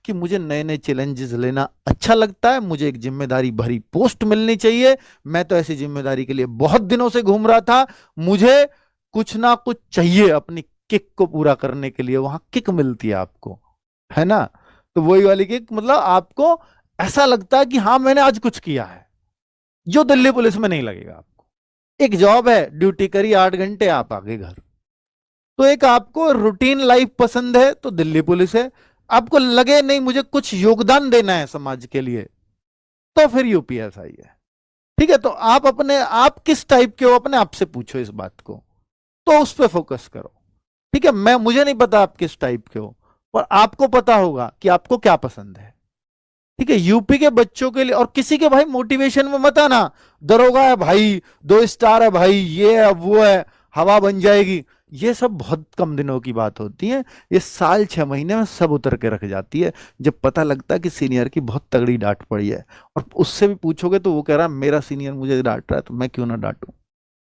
कि मुझे नए नए चैलेंजेस लेना अच्छा लगता है, मुझे एक जिम्मेदारी भरी पोस्ट मिलनी चाहिए। मैं तो ऐसी जिम्मेदारी के लिए बहुत दिनों से घूम रहा था। मुझे कुछ ना कुछ चाहिए अपनी किक को पूरा करने के लिए। वहां किक मिलती है आपको, है ना? तो वही वाली किक, मतलब आपको ऐसा लगता है कि हाँ मैंने आज कुछ किया है, जो दिल्ली पुलिस में नहीं लगेगा आपको। एक जॉब है, ड्यूटी करी 8 घंटे, आप आगे घर। तो एक आपको रूटीन लाइफ पसंद है तो दिल्ली पुलिस है। आपको लगे नहीं मुझे कुछ योगदान देना है समाज के लिए, तो फिर यूपीएसआई है। ठीक है, तो आप अपने आप किस टाइप के हो अपने आप से पूछो इस बात को, तो उस पर फोकस करो। ठीक है, मुझे नहीं पता आप किस टाइप के हो, पर आपको पता होगा कि आपको क्या पसंद है। ठीक है, यूपी के बच्चों के लिए, और किसी के भाई मोटिवेशन में मत आना, दरोगा है भाई, 2 स्टार है भाई, ये है वो है, हवा बन जाएगी। ये सब बहुत कम दिनों की बात होती है। ये साल 6 महीने में सब उतर के रख जाती है, जब पता लगता है कि सीनियर की बहुत तगड़ी डांट पड़ी है। और उससे भी पूछोगे तो वो कह रहा है मेरा सीनियर मुझे डांट रहा है तो मैं क्यों ना डांटूं।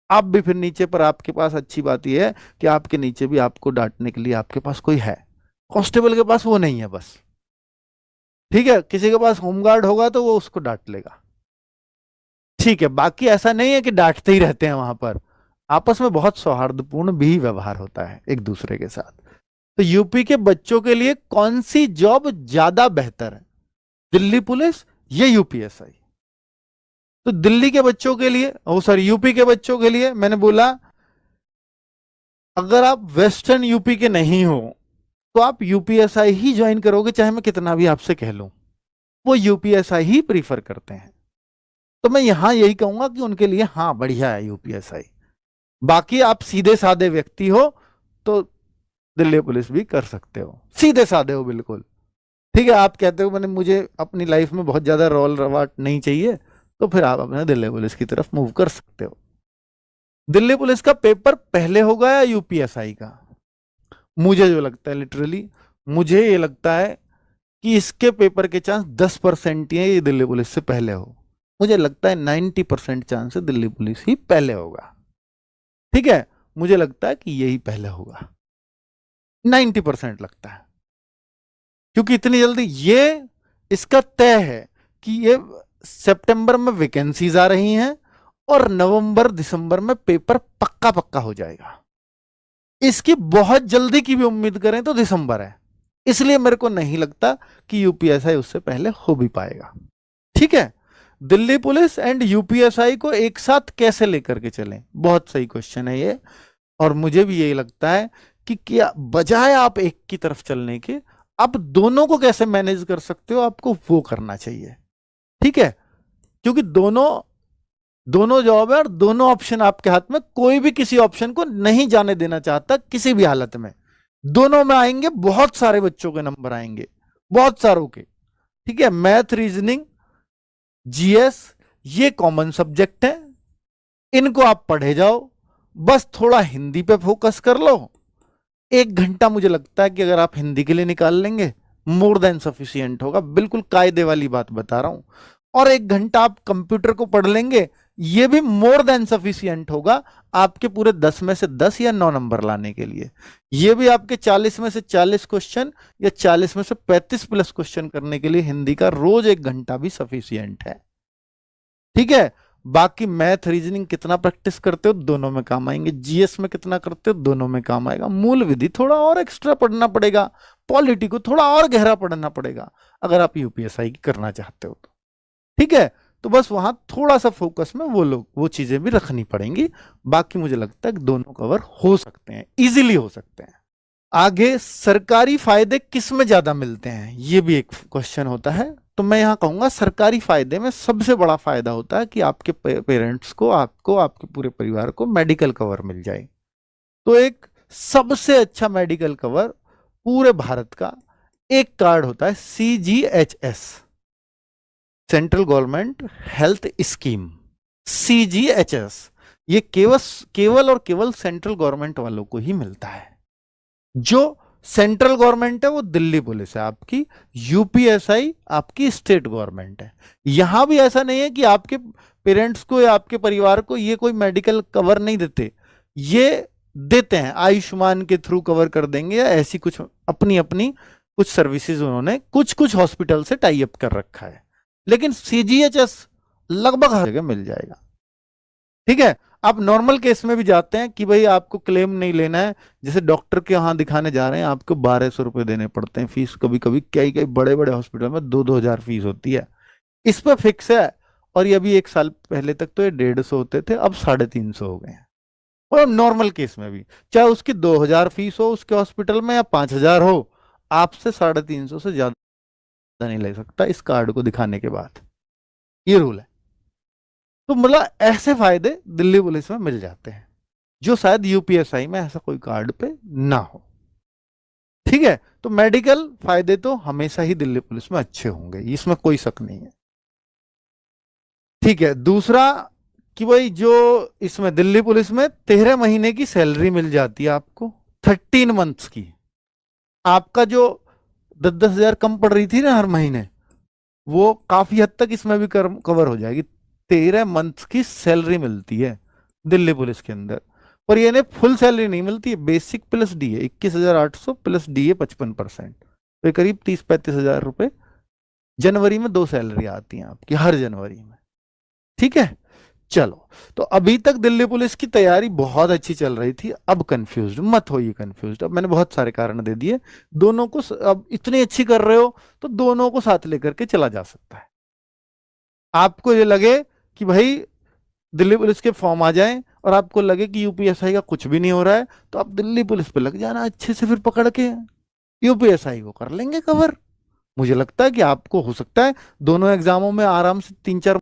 आप भी फिर नीचे, पर आपके पास अच्छी बात यह है कि आपके नीचे भी आपको डांटने के लिए आपके पास कोई है। कांस्टेबल के पास वो नहीं है बस। ठीक है, किसी के पास होमगार्ड होगा तो वो उसको डांट लेगा। ठीक है, बाकी ऐसा नहीं है कि डांटते ही रहते हैं वहां पर। आपस में बहुत सौहार्दपूर्ण भी व्यवहार होता है एक दूसरे के साथ। तो यूपी के बच्चों के लिए कौन सी जॉब ज्यादा बेहतर है, दिल्ली पुलिस या यूपीएसआई? तो दिल्ली के बच्चों के लिए, ओ सॉरी, यूपी के बच्चों के लिए मैंने बोला, अगर आप वेस्टर्न यूपी के नहीं हो तो आप यूपीएसआई ही ज्वाइन करोगे, चाहे मैं कितना भी आपसे कह लूं। वो यूपीएसआई ही प्रीफर करते हैं। तो मैं यहां यही कहूंगा कि उनके लिए हाँ बढ़िया है यूपीएसआई। बाकी आप सीधे साधे व्यक्ति हो तो दिल्ली पुलिस भी कर सकते हो, सीधे साधे हो बिल्कुल। ठीक है, आप कहते हो मैंने मुझे अपनी लाइफ में बहुत ज्यादा रोल रवाट नहीं चाहिए, तो फिर आप अपने दिल्ली पुलिस की तरफ मूव कर सकते हो। दिल्ली पुलिस का पेपर पहले होगा या यूपीएसआई का? मुझे जो लगता है, लिटरली मुझे ये लगता है कि इसके पेपर के चांस 10% ही है ये दिल्ली पुलिस से पहले हो। मुझे लगता है 90% चांस है दिल्ली पुलिस ही पहले होगा। ठीक है, मुझे लगता है कि यही पहले होगा, 90% लगता है। क्योंकि इतनी जल्दी ये इसका तय है कि ये सितंबर में वैकेंसीज आ रही हैं और नवंबर दिसंबर में पेपर पक्का पक्का हो जाएगा। इसकी बहुत जल्दी की भी उम्मीद करें तो दिसंबर है। इसलिए मेरे को नहीं लगता कि यूपीएसआई उससे पहले हो भी पाएगा। ठीक है, दिल्ली पुलिस एंड यूपीएसआई को एक साथ कैसे लेकर के चलें, बहुत सही क्वेश्चन है ये। और मुझे भी यही लगता है कि क्या बजाय आप एक की तरफ चलने के, आप दोनों को कैसे मैनेज कर सकते हो, आपको वो करना चाहिए। ठीक है, क्योंकि दोनों दोनों जॉब है और दोनों ऑप्शन आपके हाथ में, कोई भी किसी ऑप्शन को नहीं जाने देना चाहता किसी भी हालत में। दोनों में आएंगे, बहुत सारे बच्चों के नंबर आएंगे, बहुत सारों के। ठीक है, मैथ, रीजनिंग, जीएस, ये कॉमन सब्जेक्ट है, इनको आप पढ़े जाओ। बस थोड़ा हिंदी पे फोकस कर लो। 1 घंटा मुझे लगता है कि अगर आप हिंदी के लिए निकाल लेंगे, मोर देन सफिशियंट होगा, बिल्कुल कायदे वाली बात बता रहा हूं। और 1 घंटा आप कंप्यूटर को पढ़ लेंगे, ये भी मोर देन सफिशियंट होगा आपके पूरे 10 में से 10 या 9 नंबर लाने के लिए। ये भी आपके 40 में से 40 क्वेश्चन या 40 में से 35 प्लस क्वेश्चन करने के लिए हिंदी का रोज 1 घंटा भी सफिशियंट है। ठीक है, बाकी मैथ, रीजनिंग कितना प्रैक्टिस करते हो दोनों में काम आएंगे, जीएस में कितना करते हो दोनों में काम आएगा। मूल विधि थोड़ा और एक्स्ट्रा पढ़ना पड़ेगा, पॉलिटी को थोड़ा और गहरा पढ़ना पड़ेगा अगर आप यूपीएसआई की करना चाहते हो तो। ठीक है, तो बस वहां थोड़ा सा फोकस में वो चीजें भी रखनी पड़ेंगी। बाकी मुझे लगता है कि दोनों कवर हो सकते हैं, इजीली हो सकते हैं। आगे, सरकारी फायदे किस में ज्यादा मिलते हैं, ये भी एक क्वेश्चन होता है। तो मैं यहां कहूंगा सरकारी फायदे में सबसे बड़ा फायदा होता है कि आपके पेरेंट्स को, आपको, आपके पूरे परिवार को मेडिकल कवर मिल जाए। तो एक सबसे अच्छा मेडिकल कवर पूरे भारत का एक कार्ड होता है, CGHS, central government health scheme, CGHS। ये केवल और केवल सेंट्रल गवर्नमेंट वालों को ही मिलता है। जो सेंट्रल गवर्नमेंट है वो दिल्ली पुलिस है आपकी, यूपीएसआई आपकी स्टेट गवर्नमेंट है। यहां भी ऐसा नहीं है कि आपके पेरेंट्स को या आपके परिवार को ये कोई मेडिकल कवर नहीं देते, ये देते हैं, आयुष्मान के थ्रू कवर कर देंगे या ऐसी कुछ अपनी अपनी कुछ सर्विसेज उन्होंने कुछ कुछ हॉस्पिटल से टाई अप कर रखा है, लेकिन सीजीएचएस लगभग हर जगह मिल जाएगा। ठीक है, आप नॉर्मल केस में भी जाते हैं कि भाई आपको क्लेम नहीं लेना है, जैसे डॉक्टर के यहाँ दिखाने जा रहे हैं, आपको 1200 रुपए देने पड़ते हैं फीस, कभी कभी कई कई बड़े बड़े हॉस्पिटल में 2-2 हजार फीस होती है। इस पर फिक्स है। और ये अभी 1 साल पहले तक तो ये 150 होते थे, अब 350 हो गए हैं। और नॉर्मल केस में भी चाहे उसकी 2000 फीस हो उसके हॉस्पिटल में या 5000 हो, आपसे 350 से ज्यादा नहीं ले सकता इस कार्ड को दिखाने के बाद, ये रूल है। तो मतलब ऐसे फायदे दिल्ली पुलिस में मिल जाते हैं जो शायद यूपीएसआई में ऐसा कोई कार्ड पे ना हो। ठीक है, तो मेडिकल फायदे तो हमेशा ही दिल्ली पुलिस में अच्छे होंगे, इसमें कोई शक नहीं है। ठीक है, दूसरा कि भाई जो इसमें दिल्ली पुलिस में 13 महीने की सैलरी मिल जाती है आपको, 13 मंथ्स की। आपका जो 10-10 हजार कम पड़ रही थी ना हर महीने, वो काफी हद तक इसमें भी कवर हो जाएगी। 13 मंथ्स की सैलरी मिलती है दिल्ली पुलिस के अंदर। पर ये फुल सैलरी नहीं मिलती है, बेसिक प्लस डी है 21,800 प्लस डी है 55%, तो करीब 30-35 हजार रुपए जनवरी में 2 सैलरी आती हैं आपकी हर जनवरी में। ठीक है, चलो, तो अभी तक दिल्ली पुलिस की तैयारी बहुत अच्छी चल रही थी। अब कंफ्यूज मत होइए, कंफ्यूज अब मैंने बहुत सारे कारण दे दिए। दोनों को अब इतनी अच्छी कर रहे हो तो दोनों को साथ लेकर के चला जा सकता है। आपको ये लगे कि भाई दिल्ली पुलिस के फॉर्म आ जाएं और आपको लगे कि यूपीएसआई का कुछ भी नहीं हो रहा है, तो आप दिल्ली पुलिस पे लग जाना अच्छे से, फिर पकड़ के यूपीएसआई को कर लेंगे कवर। मुझे लगता है कि आपको हो सकता है दोनों एग्जामों में आराम से 3-4